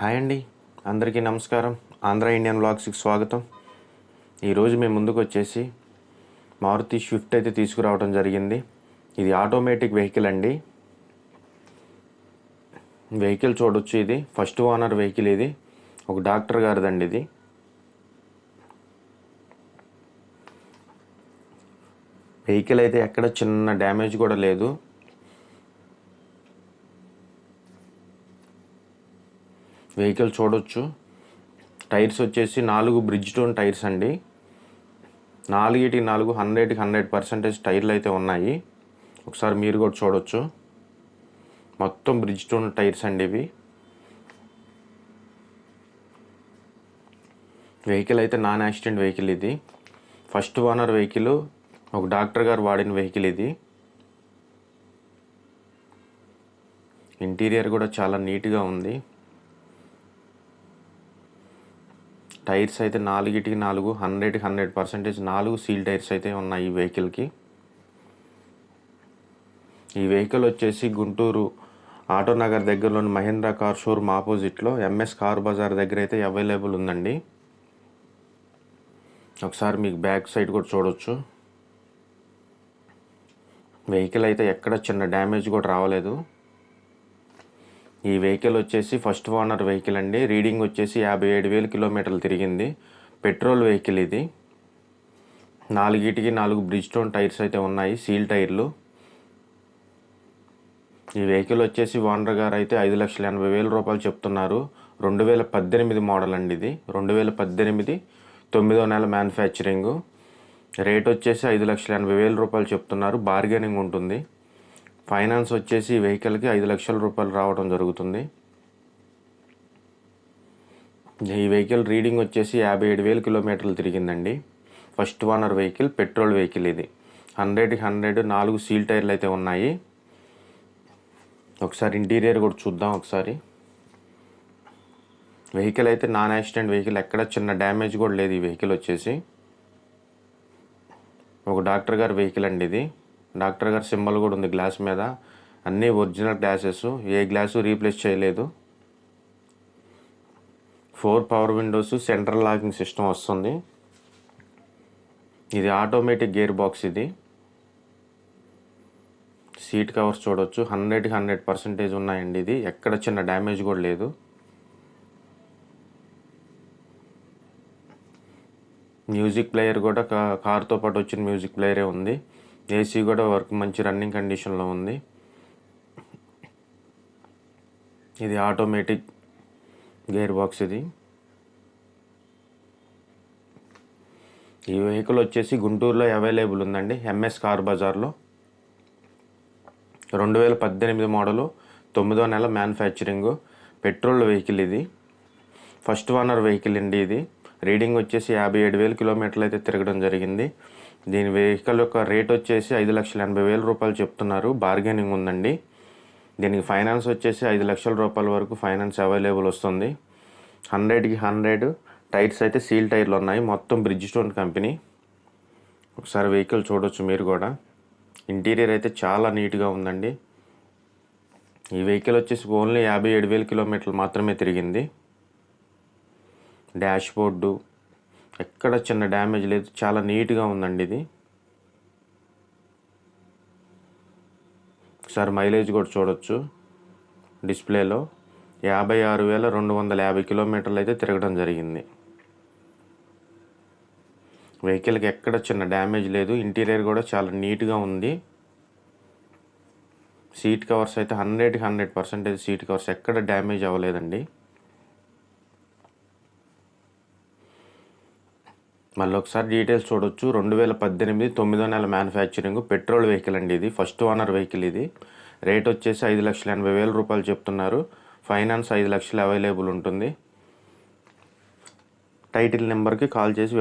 Hi అండి, అందరికీ నమస్కారం. ఆంధ్ర ఇండియన్ వ్లాగ్స్కి స్వాగతం. ఈరోజు మేము ముందుకు వచ్చేసి మారుతి స్విఫ్ట్ అయితే తీసుకురావడం జరిగింది. ఇది ఆటోమేటిక్ వెహికల్ అండి. వెహికల్ చూడొచ్చు, ఇది ఫస్ట్ ఓనర్ వెహికల్. ఇది ఒక డాక్టర్ గారిదండి. ఇది వెహికల్ అయితే ఎక్కడ చిన్న డ్యామేజ్ కూడా లేదు. వెహికల్ చూడొచ్చు. టైర్స్ వచ్చేసి 4 బ్రిడ్జ్టోన్ టైర్స్ అండి. 4కి 4 100% టైర్లు అయితే ఉన్నాయి. ఒకసారి మీరు కూడా చూడొచ్చు. మొత్తం బ్రిడ్జ్టోన్ టైర్స్ అండి ఇవి. వెహికల్ అయితే నాన్ యాక్సిడెంట్ వెహికల్. ఇది ఫస్ట్ ఓనర్ వెహికల్, ఒక డాక్టర్ గారు వాడిన వెహికల్. ఇది ఇంటీరియర్ కూడా చాలా నీట్గా ఉంది. టైర్స్ అయితే 4కి 4 100% 4 సీల్ టైర్స్ అయితే ఉన్నాయి ఈ వెహికల్కి. ఈ వెహికల్ వచ్చేసి గుంటూరు ఆటోనగర్ దగ్గరలోని మహేంద్ర కార్ షోరూమ్ ఆపోజిట్లో ఎంఎస్ కార్ బజార్ దగ్గర అయితే అవైలబుల్ ఉందండి. ఒకసారి మీకు బ్యాక్ సైడ్ కూడా చూడొచ్చు. వెహికల్ అయితే ఎక్కడ చిన్న డ్యామేజ్ కూడా రావలేదు. ఈ వెహికల్ వచ్చేసి ఫస్ట్ ఓనర్ వెహికల్ అండి. రీడింగ్ వచ్చేసి 57,000 కిలోమీటర్లు తిరిగింది. Petrol vehicle. ఇది 4కి 4 బ్రిడ్జ్టోన్ టైర్స్ అయితే ఉన్నాయి, సీల్ టైర్లు. ఈ వెహికల్ వచ్చేసి ఓనర్ గారు అయితే 5,80,000 రూపాయలు చెప్తున్నారు. 2018 మోడల్ అండి. ఇది 2018 9వ నెల మ్యానుఫ్యాక్చరింగ్. రేట్ వచ్చేసి 5,80,000 రూపాయలు చెప్తున్నారు. బార్గెనింగ్ ఉంటుంది. ఫైనాన్స్ వచ్చేసి ఈ వెహికల్కి 5 లక్షల రూపాయలు రావడం జరుగుతుంది. ఈ వెహికల్ రీడింగ్ వచ్చేసి 57,000 కిలోమీటర్లు తిరిగిందండి. First owner vehicle, petrol vehicle. ఇది 100కి 100 4 సీల్ టైర్లు అయితే ఉన్నాయి. ఒకసారి ఇంటీరియర్ కూడా చూద్దాం. ఒకసారి వెహికల్ అయితే నాన్ యాక్సిడెంట్ వెహికల్, ఎక్కడ చిన్న డ్యామేజ్ కూడా లేదు. ఈ వెహికల్ వచ్చేసి ఒక డాక్టర్ గారి వెహికల్ అండి. ఇది డాక్టర్ గారి సింబల్ కూడా ఉంది గ్లాస్ మీద. అన్నీ ఒరిజినల్ గ్లాసెస్, ఏ గ్లాసు రీప్లేస్ చేయలేదు. 4 power Windows, central locking system వస్తుంది. ఇది ఆటోమేటిక్ గేర్ బాక్స్. ఇది సీట్ కవర్స్ చూడొచ్చు, 100కి 100% ఉన్నాయండి. ఇది ఎక్కడ చిన్న డ్యామేజ్ కూడా లేదు. మ్యూజిక్ ప్లేయర్ కూడా కార్తో పాటు వచ్చిన మ్యూజిక్ ప్లేయరే ఉంది. ఏసీ కూడా వర్క్ మంచి రన్నింగ్ కండిషన్లో ఉంది. ఇది ఆటోమేటిక్ గేర్ బాక్స్. ఇది ఈ వెహికల్ వచ్చేసి గుంటూరులో అవైలబుల్ ఉందండి, ఎంఎస్ కార్ బజార్లో. 2018 మోడలు, 9వ నెల మ్యానుఫ్యాక్చరింగ్. Petrol vehicle. ఇది ఫస్ట్ ఓనర్ వెహికల్ అండి. ఇది రీడింగ్ వచ్చేసి 57,000 కిలోమీటర్లు అయితే తిరగడం జరిగింది. దీని వెహికల్ యొక్క రేట్ వచ్చేసి 5,80,000 రూపాయలు చెప్తున్నారు. బార్గెనింగ్ ఉందండి. దీనికి ఫైనాన్స్ వచ్చేసి 5 లక్షల రూపాయల వరకు ఫైనాన్స్ అవైలబుల్ వస్తుంది. 100కి 100 టైర్స్ అయితే సీల్ టైర్లు ఉన్నాయి. మొత్తం బ్రిడ్జ్టోన్ కంపెనీ. ఒకసారి వెహికల్ చూడొచ్చు మీరు కూడా. ఇంటీరియర్ అయితే చాలా నీట్గా ఉందండి. ఈ వెహికల్ వచ్చేసి ఓన్లీ 57,000 కిలోమీటర్లు మాత్రమే తిరిగింది. డాష్ బోర్డు ఎక్కడ చిన్న డ్యామేజ్ లేదు, చాలా నీట్గా ఉందండి. ఇది ఒకసారి మైలేజ్ కూడా చూడొచ్చు. డిస్ప్లేలో 56,250 కిలోమీటర్లు అయితే తిరగడం జరిగింది. వెహికల్కి ఎక్కడ చిన్న డ్యామేజ్ లేదు. ఇంటీరియర్ కూడా చాలా నీట్గా ఉంది. సీట్ కవర్స్ అయితే 100కి 100% సీట్ కవర్స్, ఎక్కడ డ్యామేజ్ అవ్వలేదండి. మళ్ళీ ఒకసారి డీటెయిల్స్ చూడొచ్చు. 2018 9వ నెల మ్యానుఫ్యాక్చరింగ్. పెట్రోల్ వెహికల్ అండి. ఇది ఫస్ట్ ఓనర్ వెహికల్. ఇది రేట్ వచ్చేసి 5,80,000 రూపాయలు చెప్తున్నారు. ఫైనాన్స్ 5 లక్షలు అవైలబుల్ ఉంటుంది. టైటిల్ నెంబర్కి కాల్ చేసి